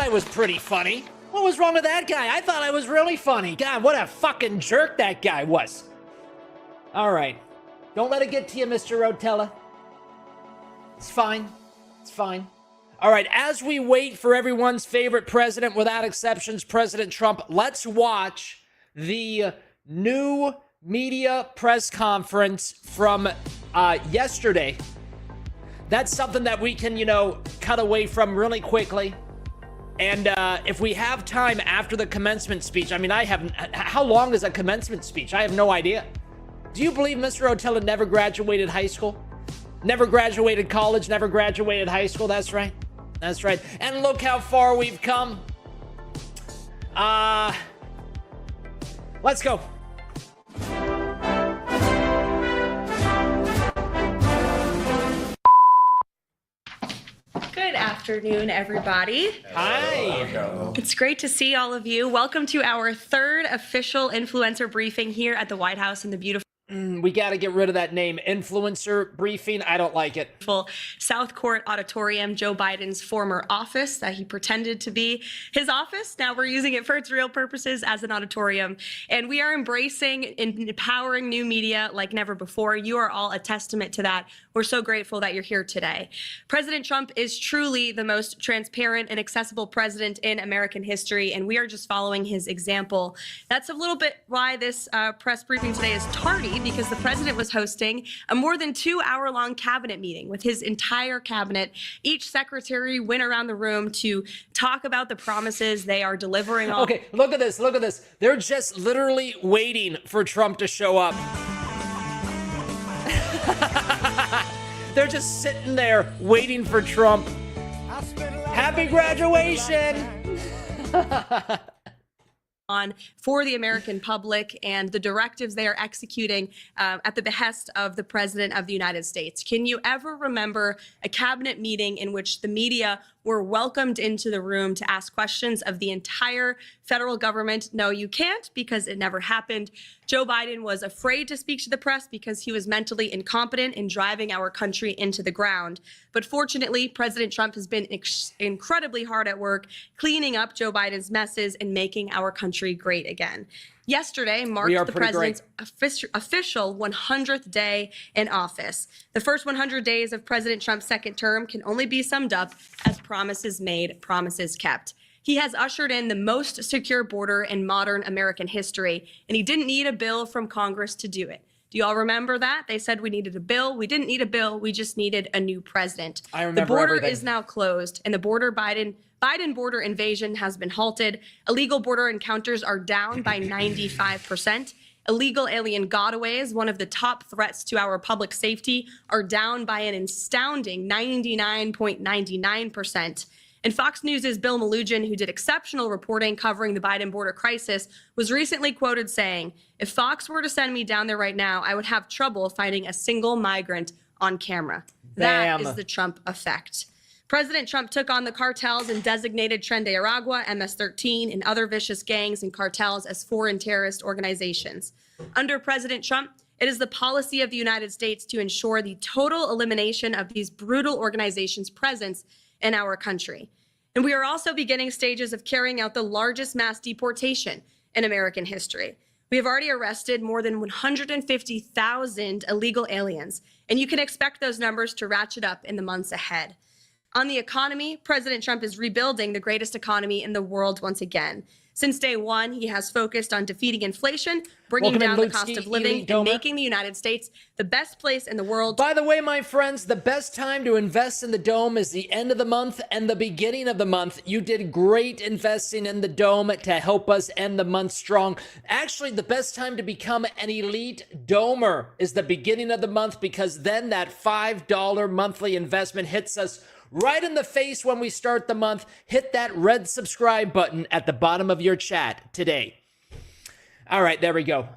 I was pretty funny. What was wrong with that guy? I thought I was really funny. God, what a fucking jerk that guy was. All right. Don't let it get to you, Mr. Rotella. It's fine. It's fine. All right, as we wait for everyone's favorite president, without exceptions, President Trump, let's watch the new media press conference from yesterday. That's something that we can, cut away from really quickly. And if we have time after the commencement speech, how long is a commencement speech? I have no idea. Do you believe Mr. Rotella never graduated high school? Never graduated college, never graduated high school? That's right. That's right. And look how far we've come. Let's go. Good afternoon, everybody. Hi. It's great to see all of you. Welcome to our third official influencer briefing here at the White House in the beautiful We got to get rid of that name, influencer briefing. I don't like it. South Court Auditorium, Joe Biden's former office that he pretended to be his office. Now we're using it for its real purposes as an auditorium. And we are embracing and empowering new media like never before. You are all a testament to that. We're so grateful that you're here today. President Trump is truly the most transparent and accessible president in American history, and we are just following his example. That's a little bit why this press briefing today is tardy, because the president was hosting a more than 2-hour-long cabinet meeting with his entire cabinet. Each secretary went around the room to talk about the promises they are delivering on. Okay, look at this. Look at this. They're just literally waiting for Trump to show up. They're just sitting there waiting for Trump. Happy graduation! On for the American public and the directives they are executing at the behest of the President of the United States. Can you ever remember a cabinet meeting in which the media were welcomed into the room to ask questions of the entire federal government? No, you can't, because it never happened. Joe Biden was afraid to speak to the press because he was mentally incompetent in driving our country into the ground. But fortunately, President Trump has been incredibly hard at work cleaning up Joe Biden's messes and making our country great again. Yesterday marked the president's official 100th day in office. The first 100 days of President Trump's second term can only be summed up as promises made, promises kept. He has ushered in the most secure border in modern American history, and he didn't need a bill from Congress to do it. Do you all remember that? They said we needed a bill. We didn't need a bill. We just needed a new president. I remember the border everything. is now closed, and the Biden border invasion has been halted. Illegal border encounters are down by 95%. Illegal alien gotaways, one of the top threats to our public safety, are down by an astounding 99.99%. And Fox News' Bill Melugin, who did exceptional reporting covering the Biden border crisis, was recently quoted saying, "If Fox were to send me down there right now, I would have trouble finding a single migrant on camera." Bam. That is the Trump effect. President Trump took on the cartels and designated Tren de Aragua, MS-13, and other vicious gangs and cartels as foreign terrorist organizations. Under President Trump, it is the policy of the United States to ensure the total elimination of these brutal organizations' presence in our country. And we are also beginning stages of carrying out the largest mass deportation in American history. We have already arrested more than 150,000 illegal aliens, and you can expect those numbers to ratchet up in the months ahead. On the economy, President Trump is rebuilding the greatest economy in the world once again. Since day one, he has focused on defeating inflation, bringing down the cost of living, and making the United States the best place in the world. By the way, my friends, the best time to invest in the Dome is the end of the month and the beginning of the month. You did great investing in the Dome to help us end the month strong. Actually, the best time to become an elite domer is the beginning of the month, because then that $5 monthly investment hits us right in the face when we start the month. Hit that red subscribe button at the bottom of your chat today. All right, there we go.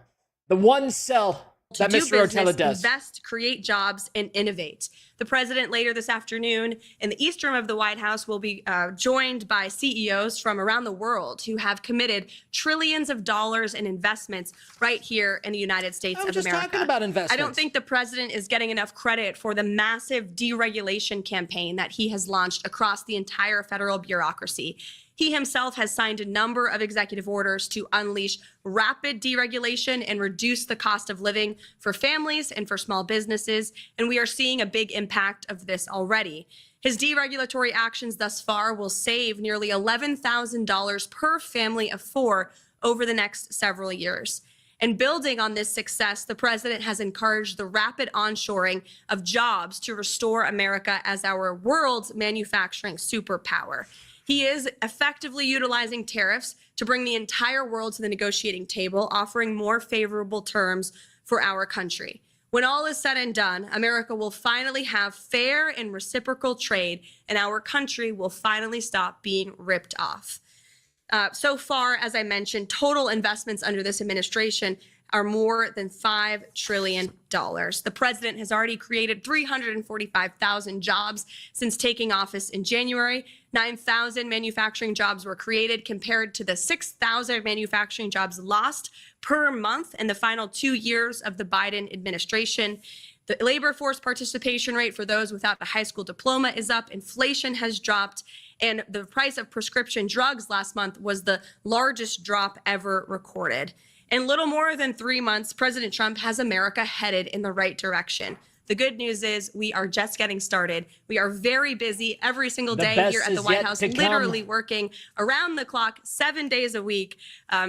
The one sell that Mr. Rotella does. Invest, create jobs, and innovate. The president later this afternoon in the East Room of the White House will be joined by CEOs from around the world who have committed trillions of dollars in investments right here in the United States of just America. talking about investments. I don't think the president is getting enough credit for the massive deregulation campaign that he has launched across the entire federal bureaucracy. He himself has signed a number of executive orders to unleash rapid deregulation and reduce the cost of living for families and for small businesses, and we are seeing a big impact of this already. His deregulatory actions thus far will save nearly $11,000 per family of four over the next several years. And building on this success, the president has encouraged the rapid onshoring of jobs to restore America as our world's manufacturing superpower. He is effectively utilizing tariffs to bring the entire world to the negotiating table, offering more favorable terms for our country. When all is said and done, America will finally have fair and reciprocal trade, and our country will finally stop being ripped off. So far, as I mentioned, total investments under this administration are more than $5 trillion. The president has already created 345,000 jobs since taking office in January. 9,000 manufacturing jobs were created compared to the 6,000 manufacturing jobs lost per month in the final 2 years of the Biden administration. The labor force participation rate for those without a high school diploma is up. Inflation has dropped. And the price of prescription drugs last month was the largest drop ever recorded. In little more than 3 months, President Trump has America headed in the right direction. The good news is we are just getting started. We are very busy every single day here at the White House, literally working around the clock, 7 days a week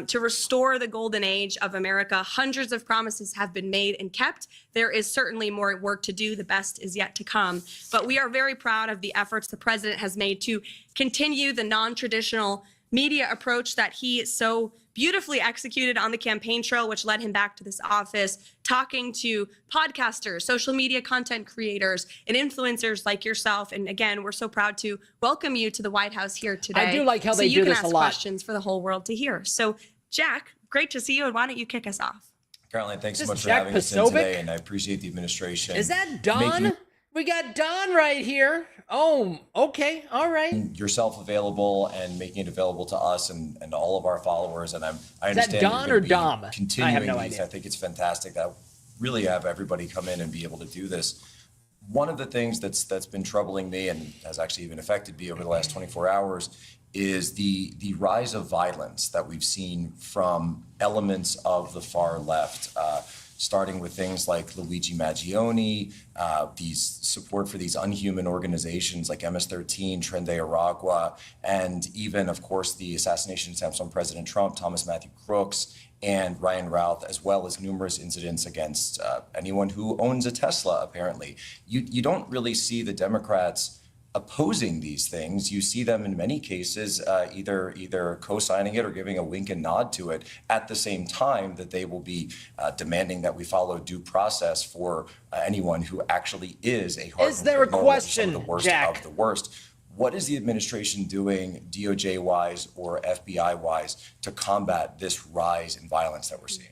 to restore the golden age of America. Hundreds of promises have been made and kept. There is certainly more work to do. The best is yet to come. But we are very proud of the efforts the president has made to continue the non-traditional media approach that he so beautifully executed on the campaign trail, which led him back to this office, talking to podcasters, social media content creators, and influencers like yourself. And again, we're so proud to welcome you to the White House here today. I do like how they do this a lot. So you can ask questions for the whole world to hear. So Jack, great to see you. And why don't you kick us off? Caroline, thanks so much for having us in today, and I appreciate the administration. Is that Don? We got Don right here. Oh, okay. All right. Yourself available and making it available to us and all of our followers. And I understand. Is that Don or Dom? Continuing I have no these. idea. I think it's fantastic that really have everybody come in and be able to do this. One of the things that's been troubling me and has actually even affected me over the last 24 hours is the rise of violence that we've seen from elements of the far left. Starting with things like Luigi Maggioni, these support for these unhuman organizations like MS-13, Tren de Aragua, and even, of course, the assassination attempts on President Trump, Thomas Matthew Crooks, and Ryan Routh, as well as numerous incidents against anyone who owns a Tesla, apparently. You don't really see the Democrats opposing these things. You see them in many cases either co-signing it or giving a wink and nod to it at the same time that they will be demanding that we follow due process for anyone who actually is a hardened Is there a criminal, question, the worst Jack? of the worst. What is the administration doing, DOJ-wise or FBI-wise, to combat this rise in violence that we're seeing?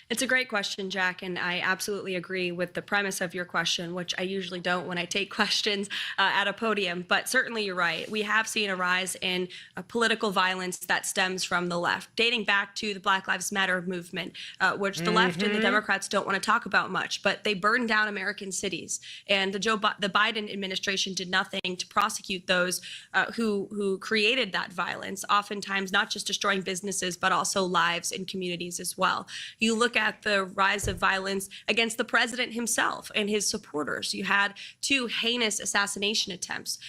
It's a great question, Jack, and I absolutely agree with the premise of your question, which I usually don't when I take questions at a podium. But certainly you're right. We have seen a rise in political violence that stems from the left, dating back to the Black Lives Matter movement, which the left and the Democrats don't want to talk about much. But they burned down American cities, and the Biden administration did nothing to prosecute those who created that violence, oftentimes not just destroying businesses, but also lives and communities as well. You look at the rise of violence against the president himself and his supporters. You had 2 heinous assassination attempts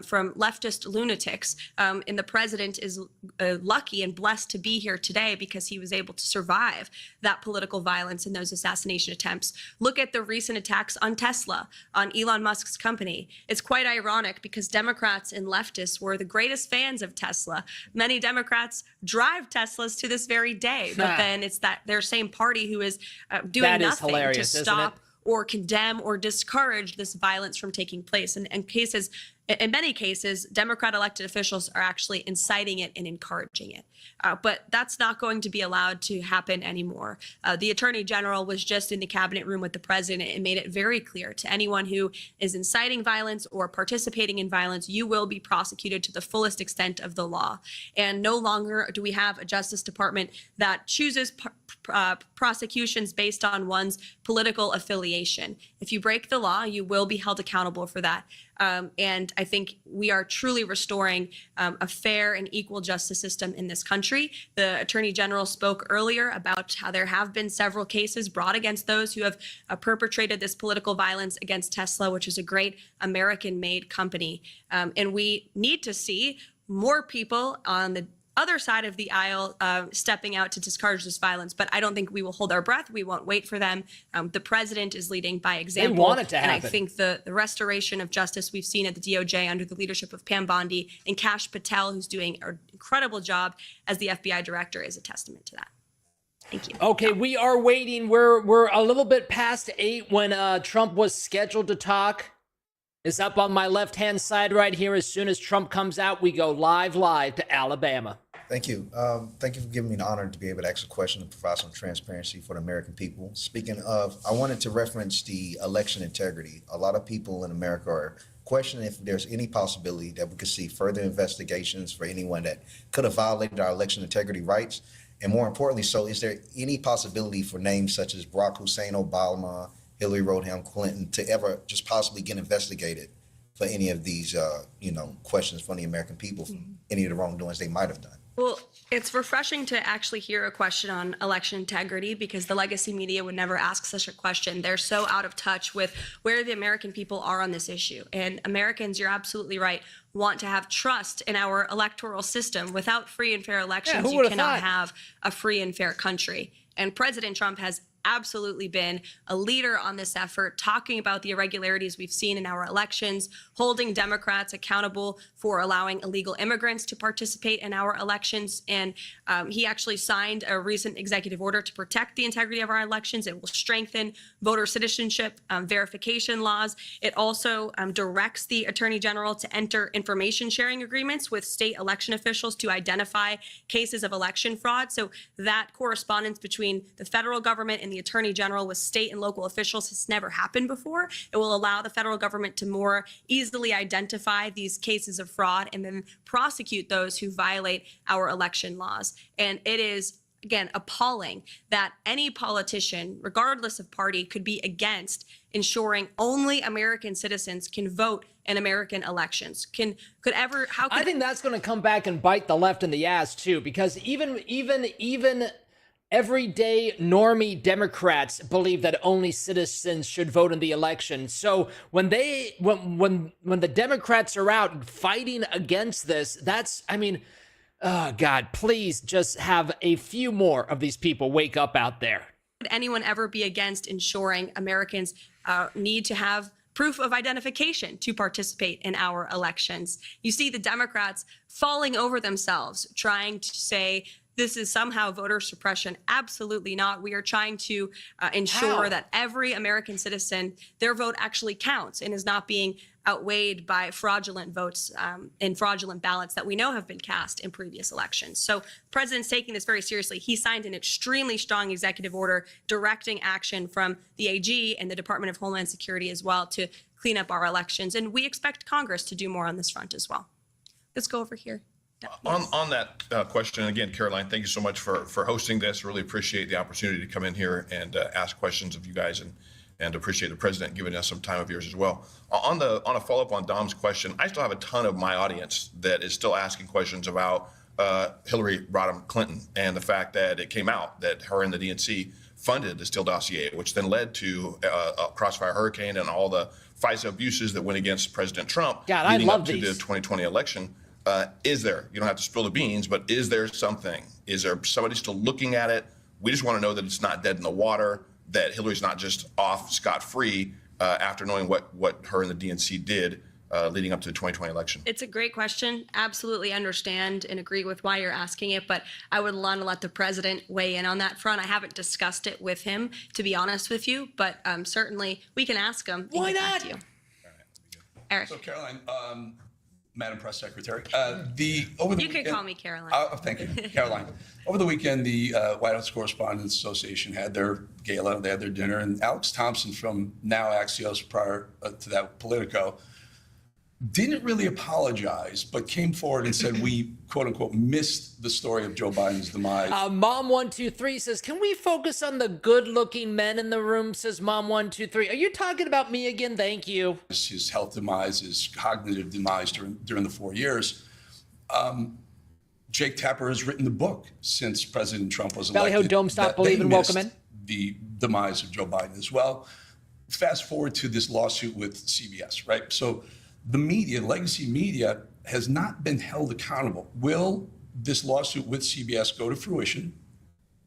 from leftist lunatics, and the president is lucky and blessed to be here today because he was able to survive that political violence and those assassination attempts. Look at the recent attacks on Tesla, on Elon Musk's company. It's quite ironic because Democrats and leftists were the greatest fans of Tesla. Many Democrats drive Teslas to this very day, but then it's that their same party who is doing nothing to stop or condemn or discourage this violence from taking place. And cases in many cases, Democrat elected officials are actually inciting it and encouraging it. But that's not going to be allowed to happen anymore. The Attorney General was just in the cabinet room with the president and made it very clear to anyone who is inciting violence or participating in violence, you will be prosecuted to the fullest extent of the law. And no longer do we have a Justice Department that chooses prosecutions based on one's political affiliation. If you break the law, you will be held accountable for that. And I think we are truly restoring a fair and equal justice system in this country. The Attorney General spoke earlier about how there have been several cases brought against those who have perpetrated this political violence against Tesla, which is a great American-made company. And we need to see more people on the other side of the aisle stepping out to discourage this violence. But I don't think we will hold our breath. We won't wait for them. The president is leading by example. They want it to happen. And I think the restoration of justice we've seen at the DOJ under the leadership of Pam Bondi and Kash Patel, who's doing an incredible job as the FBI director, is a testament to that. Thank you. Okay, we are waiting. We're a little bit past 8 when Trump was scheduled to talk. It's up on my left-hand side right here. As soon as Trump comes out, we go live to Alabama. Thank you. Thank you for giving me the honor to be able to ask a question and provide some transparency for the American people. Speaking of, I wanted to reference the election integrity. A lot of people in America are questioning if there's any possibility that we could see further investigations for anyone that could have violated our election integrity rights. And more importantly, so is there any possibility for names such as Barack Hussein Obama, Hillary Rodham Clinton to ever just possibly get investigated for any of these, questions from the American people, for any of the wrongdoings they might have done? Well, it's refreshing to actually hear a question on election integrity because the legacy media would never ask such a question. They're so out of touch with where the American people are on this issue. And Americans, you're absolutely right, want to have trust in our electoral system. Without free and fair elections, you cannot have a free and fair country. And President Trump has absolutely been a leader on this effort, talking about the irregularities we've seen in our elections, holding Democrats accountable for allowing illegal immigrants to participate in our elections. And he actually signed a recent executive order to protect the integrity of our elections. It will strengthen voter citizenship verification laws. It also directs the Attorney General to enter information sharing agreements with state election officials to identify cases of election fraud. So that correspondence between the federal government and the Attorney General with state and local officials has never happened before. It will allow the federal government to more easily identify these cases of fraud and then prosecute those who violate our election laws. And it is, again, appalling that any politician, regardless of party, could be against ensuring only American citizens can vote in American elections. I think that's going to come back and bite the left in the ass too, because even everyday normie Democrats believe that only citizens should vote in the election. So when the Democrats are out fighting against this, oh God, please just have a few more of these people wake up out there. Would anyone ever be against ensuring Americans need to have proof of identification to participate in our elections? You see the Democrats falling over themselves, trying to say this is somehow voter suppression. Absolutely not. We are trying to ensure that every American citizen, their vote actually counts and is not being outweighed by fraudulent votes and fraudulent ballots that we know have been cast in previous elections. So the president's taking this very seriously. He signed an extremely strong executive order directing action from the AG and the Department of Homeland Security as well to clean up our elections. And we expect Congress to do more on this front as well. Let's go over here. On that question, again, Caroline, thank you so much for hosting this. Really appreciate the opportunity to come in here and ask questions of you guys, and appreciate the president giving us some time of yours as well. On a follow-up on Dom's question, I still have a ton of my audience that is still asking questions about Hillary Rodham Clinton and the fact that it came out that her and the DNC funded the Steele dossier, which then led to a Crossfire Hurricane and all the FISA abuses that went against President Trump leading up to the 2020 election. Is there, you don't have to spill the beans, but is there something? Is there somebody still looking at it? We just want to know that it's not dead in the water, that Hillary's not just off scot-free after knowing what her and the DNC did leading up to the 2020 election. It's a great question. Absolutely understand and agree with why you're asking it, but I would want to let the president weigh in on that front. I haven't discussed it with him, to be honest with you, but certainly we can ask him. Why not? Eric. So Caroline, Madam Press Secretary, over the You weekend, can call me Caroline. Thank you, Caroline. Over the weekend, the White House Correspondents Association had their gala, they had their dinner, and Alex Thompson from now Axios, prior to that Politico, didn't really apologize, but came forward and said we, quote unquote, missed the story of Joe Biden's demise. Mom123 says, can we focus on the good-looking men in the room? Says Mom123. Are you talking about me again? Thank you. His health demise, his cognitive demise during the 4 years. Jake Tapper has written the book since President Trump was elected. Ballyho, Dome Stop, that Believe they in, Welcome missed in. The demise of Joe Biden as well. Fast forward to this lawsuit with CBS, right? So the media, legacy media, has not been held accountable. Will this lawsuit with CBS go to fruition?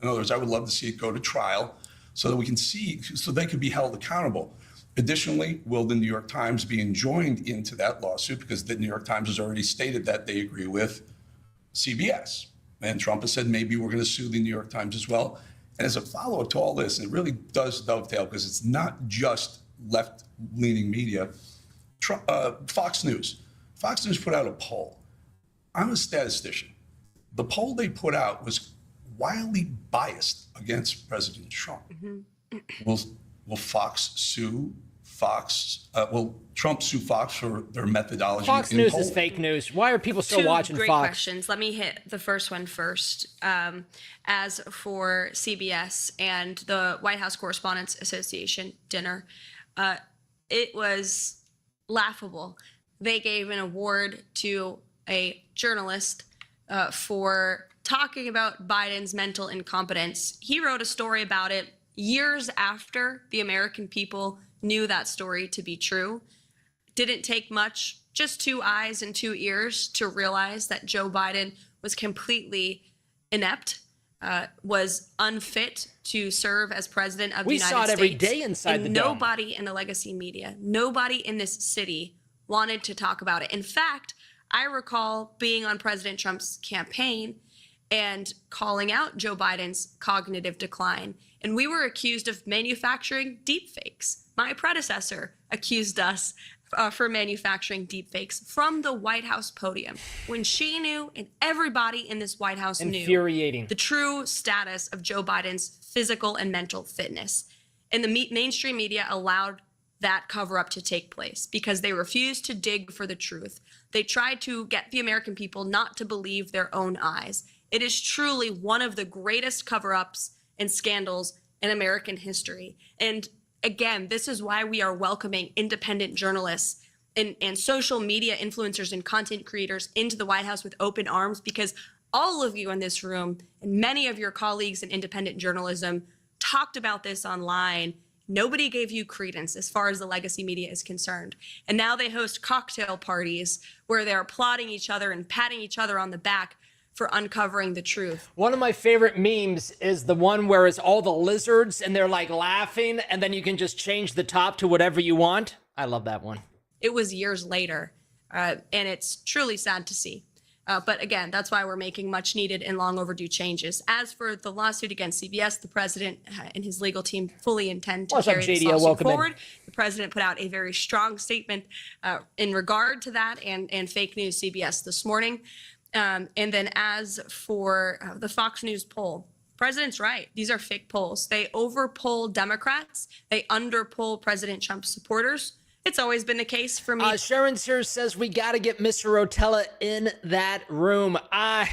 In other words, I would love to see it go to trial so that we can see, so they could be held accountable. Additionally, will the New York Times be enjoined into that lawsuit? Because the New York Times has already stated that they agree with CBS. And Trump has said maybe we're going to sue the New York Times as well. And as a follow-up to all this, and it really does dovetail because it's not just left-leaning media, Fox News. Fox News put out a poll. I'm a statistician. The poll they put out was wildly biased against President Trump. Will Fox sue Fox? Will Trump sue Fox for their methodology? Fox in News polling? is fake news. Why are people still Two watching great Fox? questions. Let me hit the first one first. As for CBS and the White House Correspondents Association dinner, it was laughable. They gave an award to a journalist for talking about Biden's mental incompetence. He wrote a story about it years after the American people knew that story to be true. Didn't take much, just 2 eyes and 2 ears to realize that Joe Biden was completely inept, was unfit to serve as president of the We United saw it States. every day inside And the dome. nobody in the legacy media, nobody in this city wanted to talk about it. In fact, I recall being on President Trump's campaign and calling out Joe Biden's cognitive decline. And we were accused of manufacturing deepfakes. My predecessor accused us for manufacturing deepfakes from the White House podium when she knew and everybody in this White House knew Infuriating. the true status of Joe Biden's physical and mental fitness. And the mainstream media allowed that cover up to take place because they refused to dig for the truth. They tried to get the American people not to believe their own eyes. It is truly one of the greatest cover-ups and scandals in American history. And again, this is why we are welcoming independent journalists and social media influencers and content creators into the White House with open arms, because all of you in this room and many of your colleagues in independent journalism talked about this online. Nobody gave you credence as far as the legacy media is concerned. And now they host cocktail parties where they're applauding each other and patting each other on the back for uncovering the truth. One of my favorite memes is the one where it's all the lizards and they're like laughing and then you can just change the top to whatever you want. I love that one. It was years later, and it's truly sad to see. But again, that's why we're making much needed and long overdue changes. As for the lawsuit against CBS, the president and his legal team fully intend to What's up, carry this JDO? lawsuit Welcome in. forward. The president put out a very strong statement in regard to that and fake news CBS this morning. And then as for the Fox News poll, president's right. These are fake polls. They overpoll Democrats. They underpoll President Trump's supporters. It's always been the case for me. Sharon Sears says we got to get Mr. Rotella in that room. I'd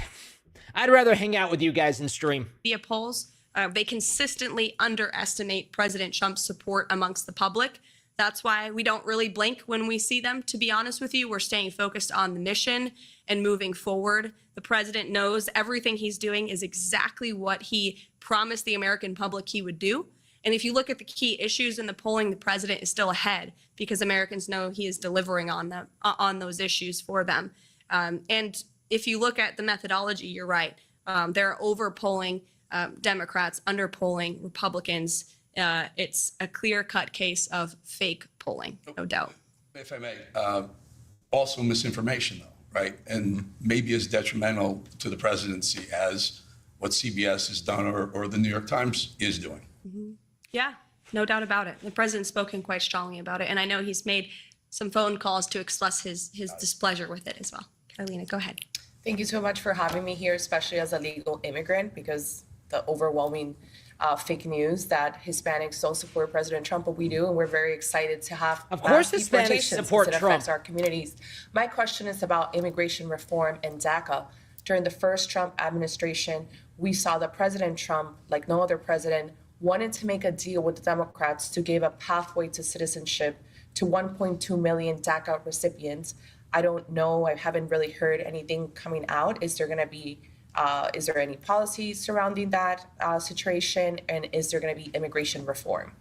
rather hang out with you guys and stream. Media polls, they consistently underestimate President Trump's support amongst the public. That's why we don't really blink when we see them. To be honest with you, we're staying focused on the mission and moving forward. The president knows everything he's doing is exactly what he promised the American public he would do. And if you look at the key issues in the polling, the president is still ahead because Americans know he is delivering on them, on those issues for them. And if you look at the methodology, you're right. They're overpolling Democrats, underpolling Republicans. It's a clear-cut case of fake polling, no doubt. If I may, also misinformation, though, right? And maybe as detrimental to the presidency as what CBS has done or the New York Times is doing. Yeah, no doubt about it. The president's spoken quite strongly about it. And I know he's made some phone calls to express his displeasure with it as well. Carolina, go ahead. Thank you so much for having me here, especially as a legal immigrant, because the overwhelming fake news that Hispanics don't support President Trump, but we do, and we're very excited to have Of course mass Hispanics deportations support as it Trump. affects our communities. My question is about immigration reform and DACA. During the first Trump administration, we saw that President Trump, like no other president, wanted to make a deal with the Democrats to give a pathway to citizenship to 1.2 million DACA recipients. I don't know, I haven't really heard anything coming out. Is there any policies surrounding that situation? And is there going to be immigration reform?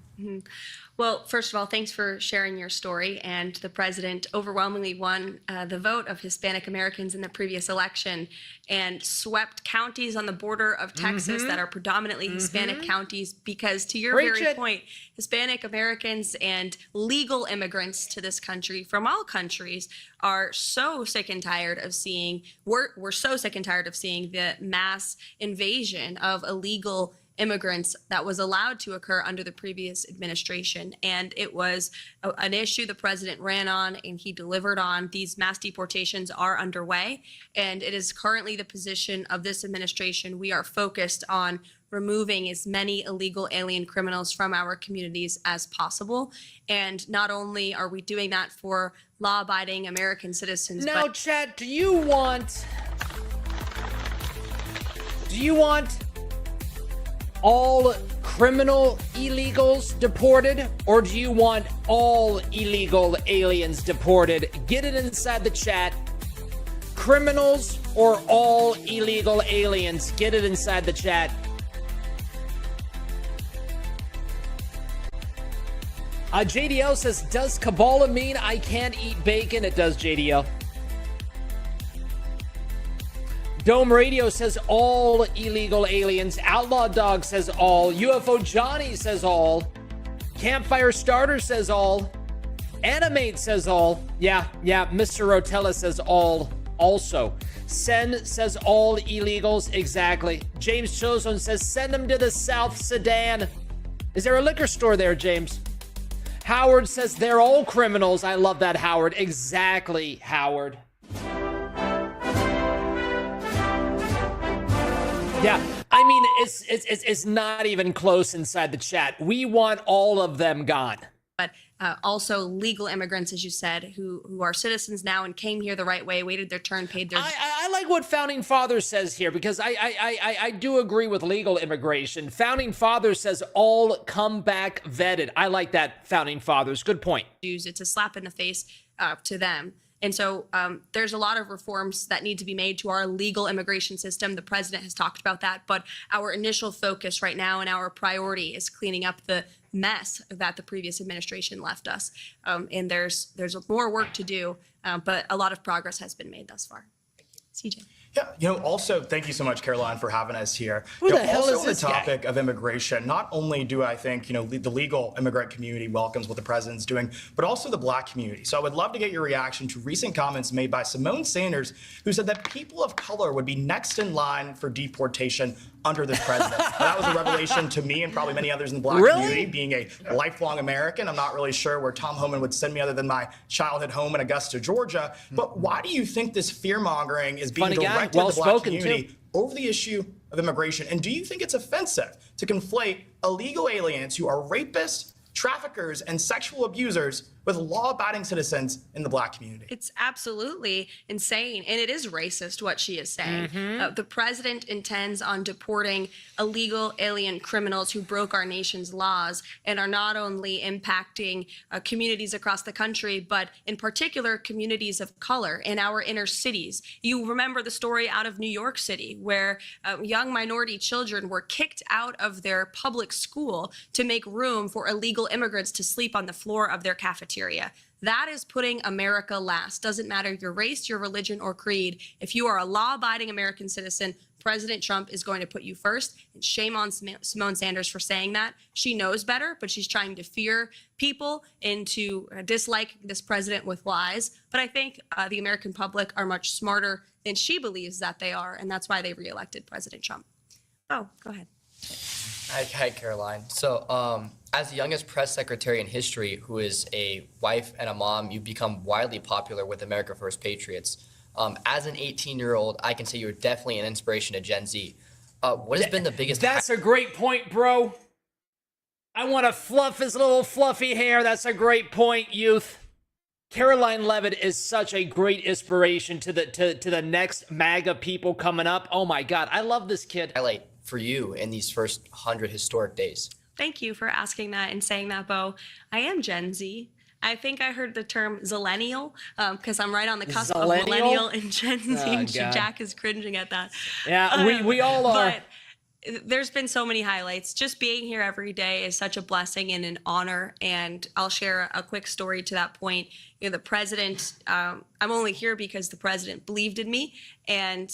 Well, first of all, thanks for sharing your story. And the president overwhelmingly won the vote of Hispanic Americans in the previous election and swept counties on the border of Texas that are predominantly Hispanic counties because, to your Preach very it. point, Hispanic Americans and legal immigrants to this country from all countries are so sick and tired of seeing, we're so sick and tired of seeing the mass invasion of illegal immigrants that was allowed to occur under the previous administration. And it was an issue the president ran on and he delivered on. These mass deportations are underway, and it is currently the position of this administration. We are focused on removing as many illegal alien criminals from our communities as possible. And not only are we doing that for law-abiding American citizens, Now, but Chad, do you want all criminal illegals deported, or do you want all illegal aliens deported? Get it inside the chat. Criminals or all illegal aliens? Get it inside the chat. JDL says, does Kabbalah mean I can't eat bacon? It does, JDL. Dome Radio says all illegal aliens. Outlaw Dog says all. UFO Johnny says all. Campfire Starter says all. Animate says all. Yeah, Mr. Rotella says all also. Sen says all illegals. Exactly. James Chozon says send them to the South Sudan. Is there a liquor store there, James? Howard says they're all criminals. I love that, Howard. Exactly, Howard. Yeah, I mean, it's not even close inside the chat. We want all of them gone. but also legal immigrants, as you said, who are citizens now and came here the right way, waited their turn, paid their... I like what Founding Fathers says here, because I do agree with legal immigration. Founding Fathers says all come back vetted. I like that, Founding Fathers. Good point. It's a slap in the face to them. And so there's a lot of reforms that need to be made to our legal immigration system. The president has talked about that, but our initial focus right now and our priority is cleaning up the mess that the previous administration left us. And there's more work to do, but a lot of progress has been made thus far. CJ. Yeah, also, thank you so much, Caroline, for having us here. Who the hell also is this the guy? topic of immigration, not only do I think, the legal immigrant community welcomes what the president's doing, but also the black community. So I would love to get your reaction to recent comments made by Simone Sanders, who said that people of color would be next in line for deportation under this president. That was a revelation to me and probably many others in the black Really? community. Being a lifelong American, I'm not really sure where Tom Homan would send me other than my childhood home in Augusta, Georgia. But why do you think this fear-mongering is being Funny guy, directed at the black well-spoken, community too. over the issue of immigration? And do you think it's offensive to conflate illegal aliens who are rapists, traffickers, and sexual abusers with law-abiding citizens in the black community? It's absolutely insane, and it is racist what she is saying. The president intends on deporting illegal alien criminals who broke our nation's laws and are not only impacting communities across the country, but in particular communities of color in our inner cities. You remember the story out of New York City where young minority children were kicked out of their public school to make room for illegal immigrants to sleep on the floor of their cafeteria. That is putting America last. Doesn't matter your race, your religion, or creed. If you are a law-abiding American citizen, President Trump is going to put you first. And shame on Simone Sanders for saying that. She knows better, but she's trying to fear people into dislike this president with lies. But I think the American public are much smarter than she believes that they are, and that's why they reelected President Trump. Oh, go ahead. Hi, Caroline. So, as the youngest press secretary in history who is a wife and a mom, you've become widely popular with America First Patriots. As an 18-year-old, I can say you're definitely an inspiration to Gen Z. What has been the biggest... That's a great point, bro. I want to fluff his little fluffy hair. That's a great point, youth. Caroline Levitt is such a great inspiration to the next MAGA people coming up. Oh my God, I love this kid. highlight for you in these first 100 historic days? Thank you for asking that and saying that, Bo. I am Gen Z. I think I heard the term zillennial because I'm right on the cusp of Zillennial? millennial and Gen Z. Oh, and God. Jack is cringing at that. Yeah, we all are. But there's been so many highlights. Just being here every day is such a blessing and an honor. And I'll share a quick story to that point. You know, the president, I'm only here because the president believed in me and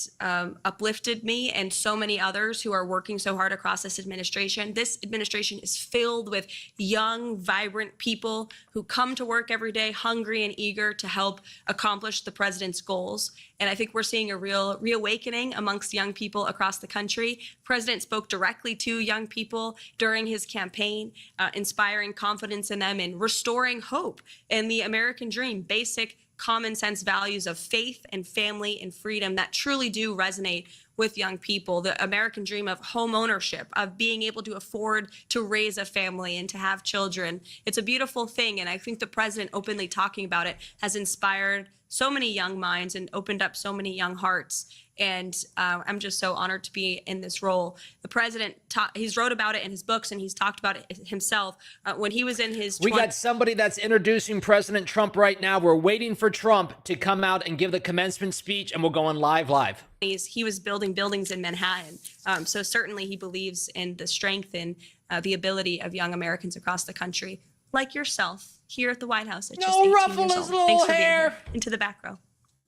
uplifted me and so many others who are working so hard across this administration. This administration is filled with young, vibrant people who come to work every day hungry and eager to help accomplish the president's goals. And I think we're seeing a real reawakening amongst young people across the country. The president spoke directly to young people during his campaign, inspiring confidence in them and restoring hope in the American dream, basic common sense values of faith and family and freedom that truly do resonate with young people. The American dream of home ownership, of being able to afford to raise a family and to have children. It's a beautiful thing. And I think the president openly talking about it has inspired so many young minds and opened up so many young hearts. And I'm just so honored to be in this role. The president, he's wrote about it in his books and he's talked about it himself when he was in his. We got somebody that's introducing President Trump right now. We're waiting for Trump to come out and give the commencement speech, and we'll go on live. He was building buildings in Manhattan. So certainly he believes in the strength and the ability of young Americans across the country, like yourself, here at the White House. At just 18 ruffle years his old. little Thanks for being hair. here. Into the back row.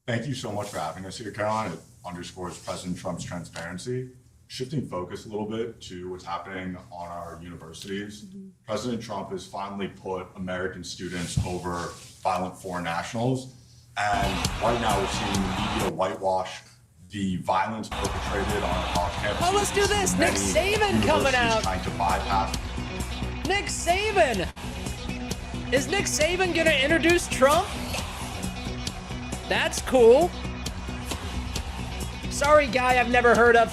Thank you so much for having us here, Caroline. It underscores President Trump's transparency. Shifting focus a little bit to what's happening on our universities, President Trump has finally put American students over violent foreign nationals. And right now we're seeing the media whitewash the violence perpetrated on our college campuses. Oh, let's do this. Nick Saban coming out. Trying to bypass. Nick Saban. Is Nick Saban going to introduce Trump? That's cool. Sorry, guy I've never heard of.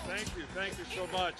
Thank you so much.